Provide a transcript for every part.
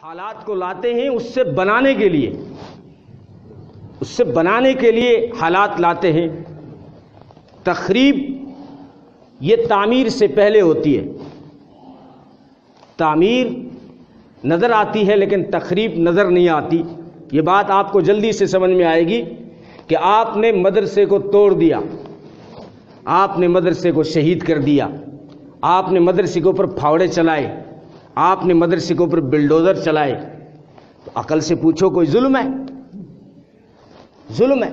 حالات کو لاتے ہیں اس سے بنانے کے لیے حالات لاتے ہیں۔ تخریب یہ تعمیر سے پہلے ہوتی ہے۔ تعمیر نظر آتی ہے لیکن تخریب نظر نہیں آتی۔ یہ بات آپ کو جلدی سے سمجھ میں آئے گی کہ آپ نے مدرسے کو توڑ دیا، آپ نے مدرسے کو شہید کر دیا، آپ نے مدرسے کے اوپر پھاوڑے چلائے، آپ نے مدرسے کے اوپر بلڈوزر چلائے، تو عقل سے پوچھو کوئی ظلم ہے؟ ظلم ہے؟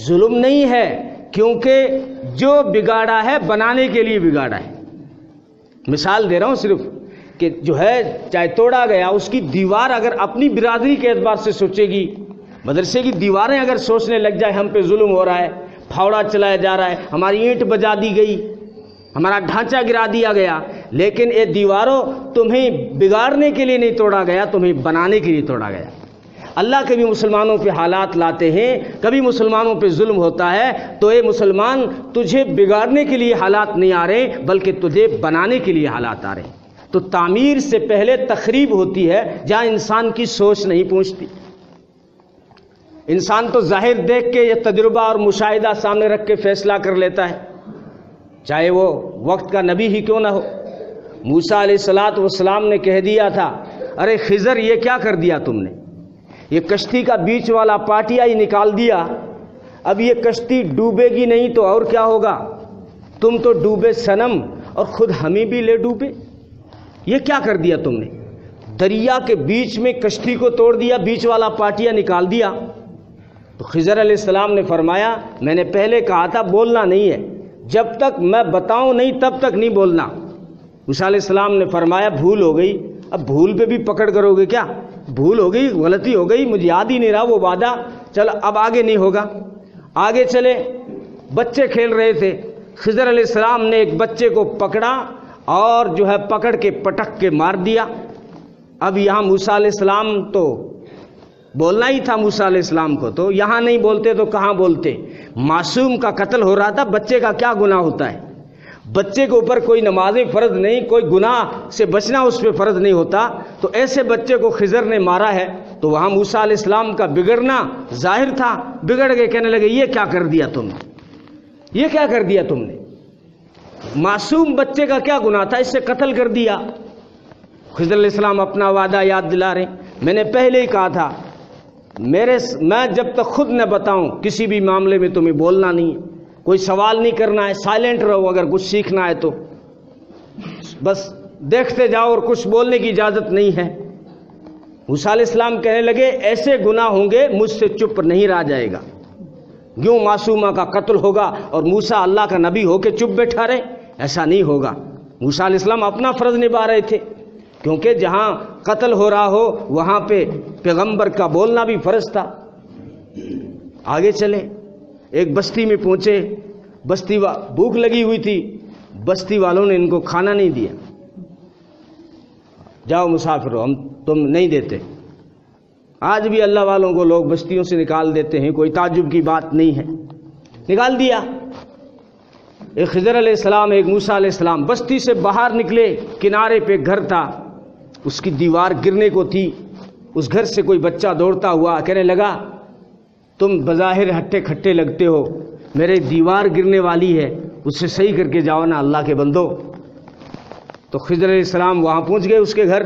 ظلم نہیں ہے، کیونکہ جو بگاڑا ہے بنانے کے لیے بگاڑا ہے۔ مثال دے رہا ہوں صرف کہ جو ہے چاہے توڑا گیا، اس کی دیوار اگر اپنی برادری کے اعتبار سے سوچے گی، مدرسے کی دیواریں اگر سوچنے لگ جائے ہم پہ ظلم ہو رہا ہے، پھاوڑا چلایا جا رہا ہے، ہماری اینٹ بجا دی گئی، ہمارا ڈھانچہ گرا دیا گیا، لیکن یہ دیواروں تمہیں بگاڑنے کے لیے نہیں توڑا گیا، تمہیں بنانے کے لیے توڑا گیا۔ اللہ کبھی مسلمانوں پہ حالات لاتے ہیں، کبھی مسلمانوں پہ ظلم ہوتا ہے، تو اے مسلمان تجھے بگاڑنے کے لیے حالات نہیں آ رہے بلکہ تجھے بنانے کے لیے حالات آ رہے ہیں۔ تو تعمیر سے پہلے تخریب ہوتی ہے جہاں انسان کی سوچ نہیں پہنچتی۔ انسان تو ظاہر دیکھ کے یا تجربہ اور مشاہدہ سامنے رکھ کے فیصلہ کر لیتا ہے، چاہے وہ وقت کا نبی ہی کیوں نہ ہو۔ موسیٰ علیہ السلام نے کہہ دیا تھا، ارے خضر یہ کیا کر دیا تم نے؟ یہ کشتی کا بیچ والا پاٹیا ہی نکال دیا، اب یہ کشتی ڈوبے گی نہیں تو اور کیا ہوگا؟ تم تو ڈوبے صنم اور خود ہمیں بھی لے ڈوبے۔ یہ کیا کر دیا تم نے؟ دریا کے بیچ میں کشتی کو توڑ دیا، بیچ والا پاٹیا نکال دیا۔ تو خضر علیہ السلام نے فرمایا، میں نے پہلے کہا تھا بولنا نہیں ہے، جب تک میں بتاؤں نہیں تب تک نہیں بولنا۔ موسیٰ علیہ السلام نے فرمایا بھول ہو گئی، اب بھول پہ بھی پکڑ کرو گے کیا؟ بھول ہو گئی، غلطی ہو گئی، مجھے یاد ہی نہیں رہا وہ وعدہ، چل اب آگے نہیں ہوگا۔ آگے چلے، بچے کھیل رہے تھے، خضر علیہ السلام نے ایک بچے کو پکڑا اور جو ہے پکڑ کے پٹک کے مار دیا۔ اب یہاں موسیٰ علیہ السلام تو بولنا ہی تھا، موسیٰ علیہ السلام کو تو یہاں نہیں بولتے تو کہاں بولتے؟ معصوم کا قتل ہو رہا تھا، بچے کا کیا گناہ ہوتا ہے؟ بچے کے اوپر کوئی نمازیں فرض نہیں، کوئی گناہ سے بچنا اس پہ فرض نہیں ہوتا، تو ایسے بچے کو خضر نے مارا ہے، تو وہاں موسیٰ علیہ السلام کا بگڑنا ظاہر تھا۔ بگڑ گئے، کہنے لگے یہ کیا کر دیا تم نے؟ یہ کیا کر دیا تم نے؟ معصوم بچے کا کیا گناہ تھا، اس سے قتل کر دیا۔ خضر علیہ السلام اپنا وعدہ یاد دلا رہے، میں نے پہلے ہی کہا تھا میں جب تک خود نہ بتاؤں کسی بھی معاملے میں تمہیں بولنا نہیں ہے، کوئی سوال نہیں کرنا ہے، سائلنٹ رہو، اگر کچھ سیکھنا ہے تو بس دیکھتے جاؤ اور کچھ بولنے کی اجازت نہیں ہے۔ موسیٰ علیہ السلام کہنے لگے ایسے گناہ ہوں گے مجھ سے چپ نہیں رہا جائے گا، یوں معصومہ کا قتل ہوگا اور موسیٰ اللہ کا نبی ہو کے چپ بیٹھا رہے، ایسا نہیں ہوگا۔ موسیٰ علیہ السلام اپنا فرض نبھا رہے تھے، کیونکہ جہاں قتل ہو رہا ہو وہاں پہ پیغمبر کا بولنا بھی فرض تھا۔ آگے چلے، ایک بستی میں پہنچے، بستی بھوک لگی ہوئی تھی، بستی والوں نے ان کو کھانا نہیں دیا۔ جاؤ مسافر ہو، ہم تم نہیں دیتے۔ آج بھی اللہ والوں کو لوگ بستیوں سے نکال دیتے ہیں، کوئی تعجب کی بات نہیں ہے، نکال دیا۔ ایک خضر علیہ السلام، ایک موسیٰ علیہ السلام بستی سے باہر نکلے، کنارے پہ گھر تھا، اس کی دیوار گرنے کو تھی، اس گھر سے کوئی بچہ دوڑتا ہوا کہنے لگا تم بظاہر ہٹے کھٹے لگتے ہو، میرے دیوار گرنے والی ہے، اسے صحیح کر کے جاؤ نا اللہ کے بندو۔ تو خضر علیہ السلام وہاں پہنچ گئے اس کے گھر،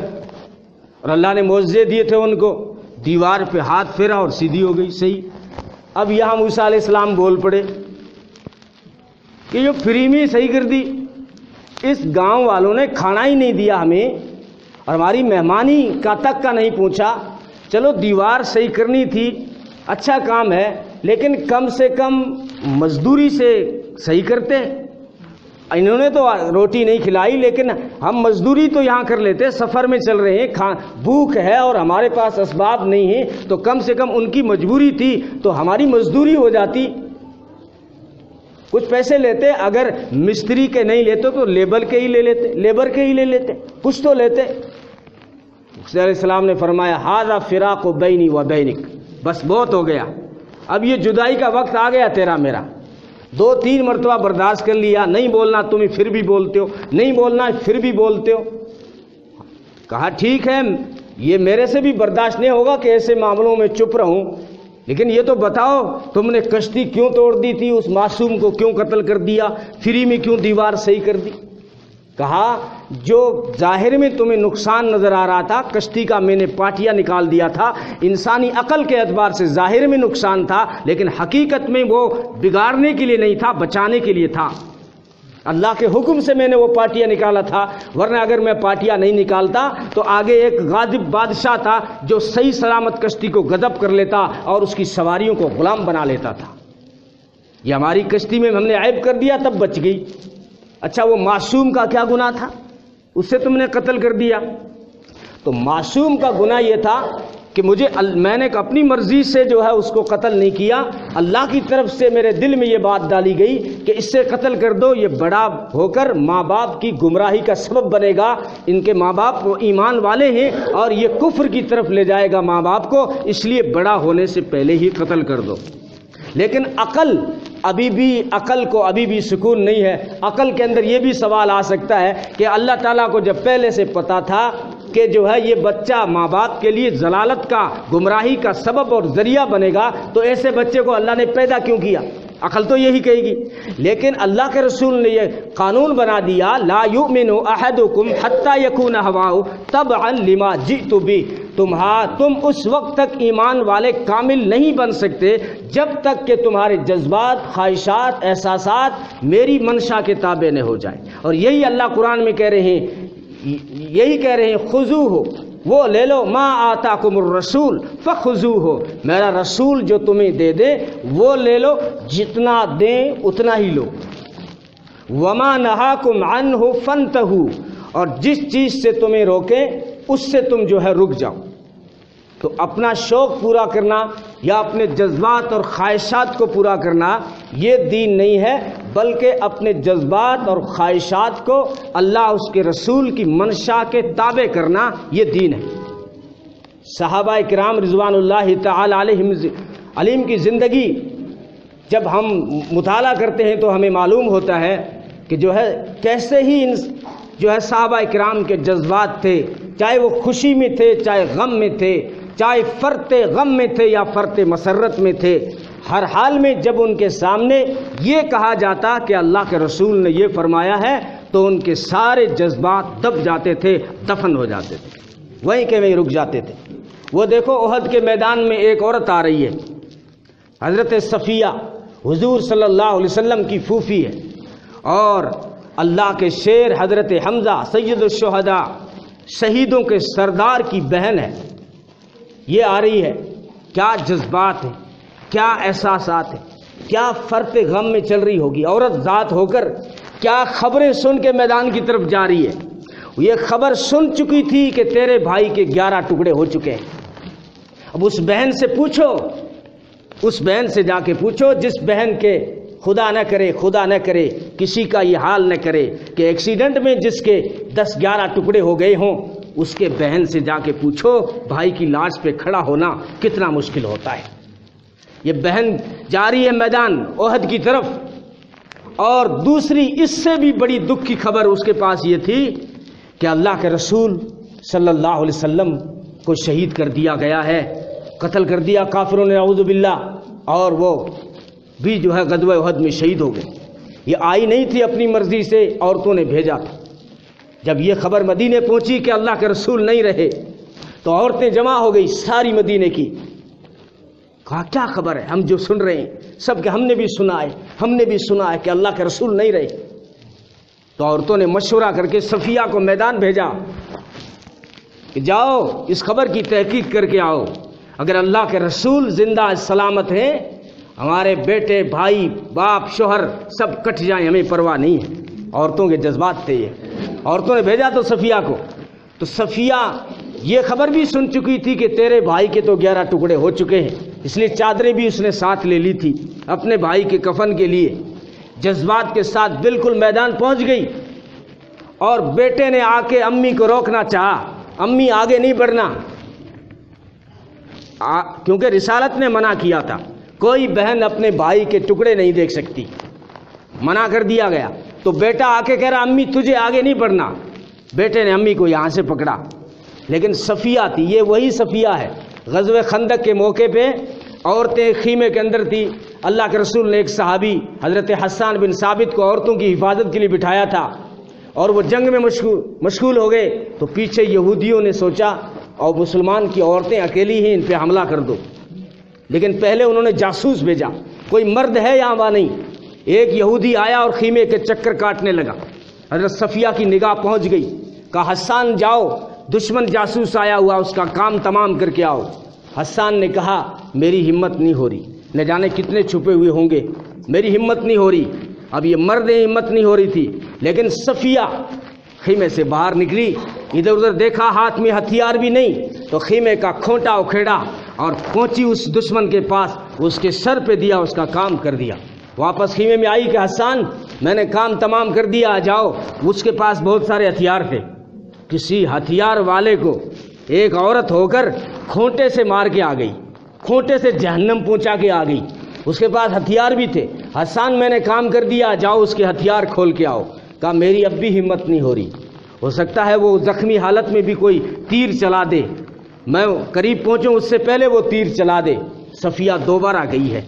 اور اللہ نے معجزے دیے تھے ان کو، دیوار پہ ہاتھ پھیرا اور سیدھی ہو گئی صحیح۔ اب یہاں موسیٰ علیہ السلام بول پڑے کہ یہ فری میں صحیح کر دی، اس گاؤں والوں نے کھانا ہی نہیں دیا ہمیں اور ہماری مہمانی کا تک کا نہیں پوچھا، چلو دیوار صحیح کرنی تھی، اچھا کام ہے، لیکن کم سے کم مزدوری سے صحیح کرتے۔ انہوں نے تو روٹی نہیں کھلائی، لیکن ہم مزدوری تو یہاں کر لیتے، سفر میں چل رہے ہیں، بھوک ہے اور ہمارے پاس اسباب نہیں ہیں، تو کم سے کم ان کی مجبوری تھی تو ہماری مزدوری ہو جاتی، کچھ پیسے لیتے، اگر مستری کے نہیں لیتے تو لیبر کے ہی لے لیتے، کچھ تو لیتے۔ موسیٰ علیہ السلام نے فرمایا ھذا فراق بینی و بینک، بس بہت ہو گیا، اب یہ جدائی کا وقت آ گیا تیرا میرا، 2-3 مرتبہ برداشت کر لیا، نہیں بولنا تمہیں پھر بھی بولتے ہو، نہیں بولنا پھر بھی بولتے ہو۔ کہا ٹھیک ہے یہ میرے سے بھی برداشت نہیں ہوگا کہ ایسے معاملوں میں چپ رہوں، لیکن یہ تو بتاؤ تم نے کشتی کیوں توڑ دی تھی، اس معصوم کو کیوں قتل کر دیا، فری میں کیوں دیوار صحیح کر دی؟ کہا جو ظاہر میں تمہیں نقصان نظر آ رہا تھا، کشتی کا میں نے پاٹیا نکال دیا تھا، انسانی عقل کے اعتبار سے ظاہر میں نقصان تھا، لیکن حقیقت میں وہ بگاڑنے کے لیے نہیں تھا، بچانے کے لیے تھا۔ اللہ کے حکم سے میں نے وہ پاٹیا نکالا تھا، ورنہ اگر میں پاٹیا نہیں نکالتا تو آگے ایک غاضب بادشاہ تھا جو صحیح سلامت کشتی کو غضب کر لیتا اور اس کی سواریوں کو غلام بنا لیتا تھا۔ یہ ہماری کشتی میں ہم نے عیب کر دیا تب بچ گئی۔ اچھا وہ معصوم کا کیا گناہ تھا، اسے تم نے قتل کر دیا؟ تو معصوم کا گناہ یہ تھا کہ میں نے اپنی مرضی سے جو ہے اس کو قتل نہیں کیا، اللہ کی طرف سے میرے دل میں یہ بات ڈالی گئی کہ اس سے قتل کر دو، یہ بڑا ہو کر ماں باپ کی گمراہی کا سبب بنے گا، ان کے ماں باپ وہ ایمان والے ہیں اور یہ کفر کی طرف لے جائے گا ماں باپ کو، اس لیے بڑا ہونے سے پہلے ہی قتل کر دو۔ لیکن عقل کو ابھی بھی سکون نہیں ہے۔ عقل کے اندر یہ بھی سوال آ سکتا ہے کہ اللہ تعالیٰ کو جب پہلے سے پتا تھا کہ جو ہے یہ بچہ ماں باپ کے لیے ضلالت کا، گمراہی کا سبب اور ذریعہ بنے گا، تو ایسے بچے کو اللہ نے پیدا کیوں کیا؟ عقل تو یہی کہے گی۔ لیکن اللہ کے رسول نے یہ قانون بنا دیا، لا یؤمن احدکم حتی یکون ہواہ تبعا لما جئت بہ، تم اس وقت تک ایمان والے کامل نہیں بن سکتے جب تک کہ تمہارے جذبات، خواہشات، احساسات میری منشا کے تابع نہ ہو جائیں۔ اور یہی اللہ قرآن میں کہہ رہے ہیں خذوہ، وہ لے لو، ما آتاکم الرسول فخذوہ، میرا رسول جو تمہیں دے دے وہ لے لو، جتنا دیں اتنا ہی لو، وما نہاکم عنہ فانتہوا، اور جس چیز سے تمہیں روکے اس سے تم جو ہے رک جاؤ۔ تو اپنا شوق پورا کرنا یا اپنے جذبات اور خواہشات کو پورا کرنا یہ دین نہیں ہے، بلکہ اپنے جذبات اور خواہشات کو اللہ اس کے رسول کی منشا کے تابع کرنا یہ دین ہے۔ صحابہ کرام رضوان اللہ تعالی علیہم کی زندگی جب ہم مطالعہ کرتے ہیں تو ہمیں معلوم ہوتا ہے کہ جو ہے کیسے ہی جو ہے صحابہ کرام کے جذبات تھے، چاہے وہ خوشی میں تھے، چاہے غم میں تھے، چاہے فرط غم میں تھے یا فرط مسرت میں تھے، ہر حال میں جب ان کے سامنے یہ کہا جاتا کہ اللہ کے رسول نے یہ فرمایا ہے تو ان کے سارے جذبات دب جاتے تھے، دفن ہو جاتے تھے، وہیں کے وہیں رک جاتے تھے۔ وہ دیکھو احد کے میدان میں ایک عورت آ رہی ہے، حضرت صفیہ حضور صلی اللہ علیہ وسلم کی پھوپھی ہے، اور اللہ کے شیر حضرت حمزہ سید الشہداء شہیدوں کے سردار کی بہن ہے، یہ آ رہی ہے۔ کیا جذبات ہیں، کیا احساسات ہیں، کیا فرط غم میں چل رہی ہوگی عورت ذات ہو کر، کیا خبریں سن کے میدان کی طرف جا رہی ہے۔ یہ خبر سن چکی تھی کہ تیرے بھائی کے 11 ٹکڑے ہو چکے ہیں۔ اب اس بہن سے پوچھو، اس بہن سے جا کے پوچھو جس بہن کے خدا نہ کرے کسی کا یہ حال نہ کرے کہ ایکسیڈنٹ میں جس کے 10-11 ٹکڑے ہو گئے ہوں، اس کے بہن سے جا کے پوچھو بھائی کی لاش پہ کھڑا ہونا کتنا مشکل ہوتا ہے۔ یہ بہن جا رہی ہے میدان احد کی طرف، اور دوسری اس سے بھی بڑی دکھ کی خبر اس کے پاس یہ تھی کہ اللہ کے رسول صلی اللہ علیہ وسلم کو شہید کر دیا گیا ہے، قتل کر دیا کافروں نے اعوذ باللہ، اور وہ بھی جو ہے غزوہ احد میں شہید ہو گئے۔ یہ آئی نہیں تھی اپنی مرضی سے، عورتوں نے بھیجا تھا۔ جب یہ خبر مدینے پہنچی کہ اللہ کے رسول نہیں رہے تو عورتیں جمع ہو گئی ساری مدینے کی، کہا کیا خبر ہے، ہم جو سن رہے ہیں سب کہ ہم نے بھی سنا ہے کہ اللہ کے رسول نہیں رہے۔ تو عورتوں نے مشورہ کر کے صفیہ کو میدان بھیجا کہ جاؤ اس خبر کی تحقیق کر کے آؤ، اگر اللہ کے رسول زندہ سلامت ہیں، ہمارے بیٹے، بھائی، باپ، شوہر سب کٹ جائیں، ہمیں پرواہ نہیں ہے۔ عورتوں کے جذبات تھے یہ۔ عورتوں نے بھیجا تو صفیہ کو، تو صفیہ یہ خبر بھی سن چکی تھی کہ تیرے بھائی کے تو 11 ٹکڑے ہو چکے ہیں، اس لیے چادریں بھی اس نے ساتھ لے لی تھی اپنے بھائی کے کفن کے لیے۔ جذبات کے ساتھ بالکل میدان پہنچ گئی، اور بیٹے نے آ کے امی کو روکنا چاہا، امی آگے نہیں بڑھنا، کیونکہ رسالت نے منع کیا تھا کوئی بہن اپنے بھائی کے ٹکڑے نہیں دیکھ سکتی، منع کر دیا گیا۔ تو بیٹا آ کے کہہ رہا امی تجھے آگے نہیں بڑھنا، بیٹے نے امی کو یہاں سے پکڑا لیکن صفیہ تھی، یہ وہی صفیہ ہے غزوہ خندق کے موقع پہ عورتیں خیمے کے اندر تھی. اللہ کے رسول نے ایک صحابی حضرت حسان بن ثابت کو عورتوں کی حفاظت کے لیے بٹھایا تھا اور وہ جنگ میں مشغول ہو گئے. تو پیچھے یہودیوں نے سوچا اور مسلمان کی عورتیں اکیلی ہیں، ان پہ حملہ کر دو. لیکن پہلے انہوں نے جاسوس بھیجا، کوئی مرد ہے یہاں وہاں نہیں. ایک یہودی آیا اور خیمے کے چکر کاٹنے لگا. حضرت صفیہ کی نگاہ پہنچ گئی، کہا حسان جاؤ، دشمن جاسوس آیا ہوا، اس کا کام تمام کر کے آؤ. حسان نے کہا میری ہمت نہیں ہو رہی، نہ جانے کتنے چھپے ہوئے ہوں گے، میری ہمت نہیں ہو رہی. اب یہ مرد ہمت نہیں ہو رہی تھی. لیکن صفیہ خیمے سے باہر نکلی، ادھر ادھر دیکھا، ہاتھ میں ہتھیار بھی نہیں، تو خیمے کا کھونٹا اکھیڑا اور پہنچی اس دشمن کے پاس، اس کے سر پہ دیا، اس کا کام کر دیا. واپس خیمے میں آئی کہ حسان میں نے کام تمام کر دیا، جاؤ. اس کے پاس بہت سارے ہتھیار تھے. کسی ہتھیار والے کو ایک عورت ہو کر کھونٹے سے مار کے آ گئی، کھونٹے سے جہنم پہنچا کے آ گئی. اس کے پاس ہتھیار بھی تھے. حسان میں نے کام کر دیا، جاؤ اس کے ہتھیار کھول کے آؤ. کہا میری اب بھی ہمت نہیں ہو رہی، ہو سکتا ہے وہ زخمی حالت میں بھی کوئی تیر چلا دے، میں قریب پہنچوں اس سے پہلے وہ تیر چلا دے. صفیہ دوبارہ گئی ہے،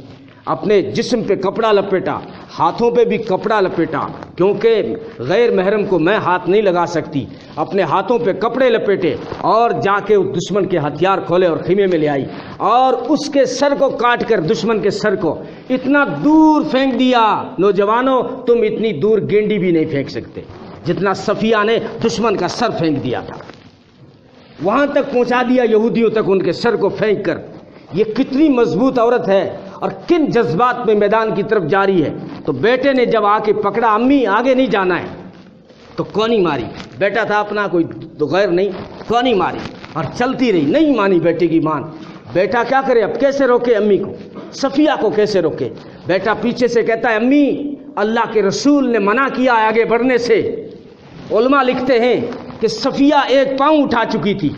اپنے جسم پہ کپڑا لپیٹا، ہاتھوں پہ بھی کپڑا لپیٹا، کیونکہ غیر محرم کو میں ہاتھ نہیں لگا سکتی. اپنے ہاتھوں پہ کپڑے لپیٹے اور جا کے اس دشمن کے ہتھیار کھولے اور خیمے میں لے آئی اور اس کے سر کو کاٹ کر دشمن کے سر کو اتنا دور پھینک دیا. نوجوانوں تم اتنی دور گینڈی بھی نہیں پھینک سکتے جتنا صفیہ نے دشمن کا سر پھینک دیا تھا. وہاں تک پہنچا دیا یہودیوں تک ان کے سر کو پھینک کر. یہ کتنی مضبوط عورت ہے اور کن جذبات میں میدان کی طرف جاری ہے. تو بیٹے نے جب آ کے پکڑا، امی آگے نہیں جانا ہے، تو کونی ماری. بیٹا تھا اپنا، کوئی تو غیر نہیں، کونی ماری اور چلتی رہی. نہیں مانی بیٹے کی مان. بیٹا کیا کرے، اب کیسے روکے امی کو، صفیہ کو کیسے روکے. بیٹا پیچھے سے کہتا ہے امی اللہ کے رسول نے منع کیا ہے آگے بڑھنے سے. علماء لکھتے ہیں کہ صفیہ ایک پاؤں اٹھا چکی تھی،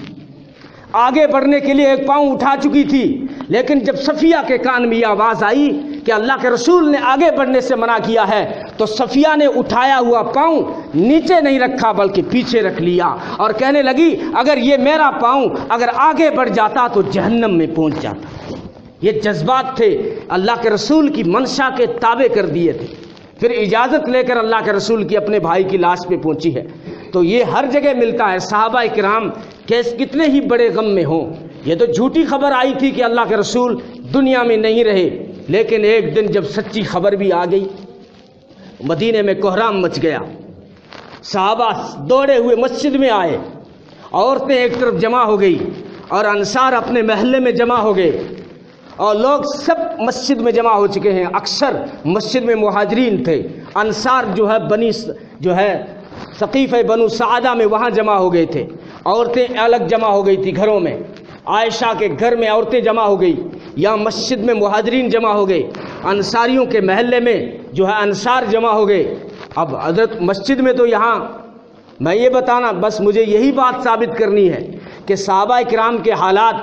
آگے بڑھنے کے لیے ایک پاؤں اٹھا چکی تھی. لیکن جب صفیہ کے کان میں یہ آواز آئی کہ اللہ کے رسول نے آگے بڑھنے سے منع کیا ہے، تو صفیہ نے اٹھایا ہوا پاؤں نیچے نہیں رکھا بلکہ پیچھے رکھ لیا اور کہنے لگی اگر یہ میرا پاؤں اگر آگے بڑھ جاتا تو جہنم میں پہنچ جاتا. یہ جذبات تھے، اللہ کے رسول کی منشا کے تابع کر دیے تھے. پھر اجازت لے کر اللہ کے رسول کی اپنے بھائی کی لاش پہ پہنچی ہے. تو یہ ہر جگہ ملتا ہے. صحابہ کرام کتنے ہی بڑے غم میں ہوں. یہ تو جھوٹی خبر آئی تھی کہ اللہ کے رسول دنیا میں نہیں رہے، لیکن ایک دن جب سچی خبر بھی آ گئی، مدینے میں کوہرام مچ گیا. صحابہ دوڑے ہوئے مسجد میں آئے، عورتیں ایک طرف جمع ہو گئی اور انصار اپنے محلے میں جمع ہو گئے اور لوگ سب مسجد میں جمع ہو چکے ہیں. اکثر مسجد میں مہاجرین تھے. انصار جو ہے ثقیفہ بنو سعدہ میں وہاں جمع ہو گئے تھے. عورتیں الگ جمع ہو گئی تھی گھروں میں. عائشہ کے گھر میں عورتیں جمع ہو گئی، یہاں مسجد میں مہاجرین جمع ہو گئے. انصاریوں کے محلے میں جو ہے انصار جمع ہو گئے. اب حضرت مسجد میں تو یہاں میں یہ بتانا، بس مجھے یہی بات ثابت کرنی ہے کہ صحابہ کرام کے حالات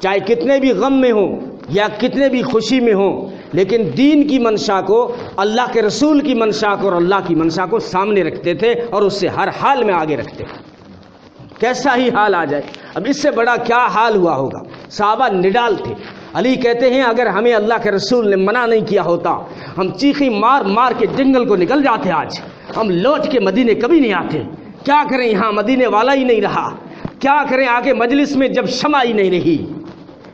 چاہے کتنے بھی غم میں ہوں یا کتنے بھی خوشی میں ہوں، لیکن دین کی منشا کو، اللہ کے رسول کی منشا کو اور اللہ کی منشا کو سامنے رکھتے تھے اور اس سے ہر حال میں آگے رکھتے. کیسا ہی حال آ جائے. اب اس سے بڑا کیا حال ہوا ہوگا. صحابہ نڈال تھے. علی کہتے ہیں اگر ہمیں اللہ کے رسول نے منع نہیں کیا ہوتا ہم چیخی مار مار کے جنگل کو نکل جاتے. آج ہم لوٹ کے مدینے کبھی نہیں آتے. کیا کریں، یہاں مدینے والا ہی نہیں رہا. کیا کریں، آگے مجلس میں جب شمع ہی نہیں رہی.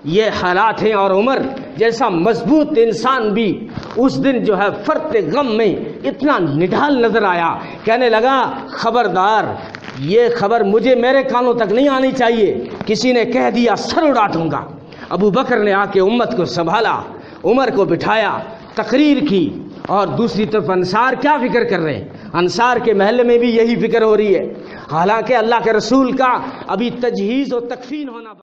یہ حالات ہیں. اور عمر جیسا مضبوط انسان بھی اس دن جو ہے فرط غم میں اتنا نڈال نظر آیا. کہنے لگا خبردار، یہ خبر مجھے میرے کانوں تک نہیں آنی چاہیے. کسی نے کہہ دیا سر اڑا دوں گا. ابو بکر نے آ کے امت کو سنبھالا، عمر کو بٹھایا، تقریر کی. اور دوسری طرف انصار کیا فکر کر رہے ہیں. انصار کے محلے میں بھی یہی فکر ہو رہی ہے. حالانکہ اللہ کے رسول کا ابھی تجہیز و تکفین ہونا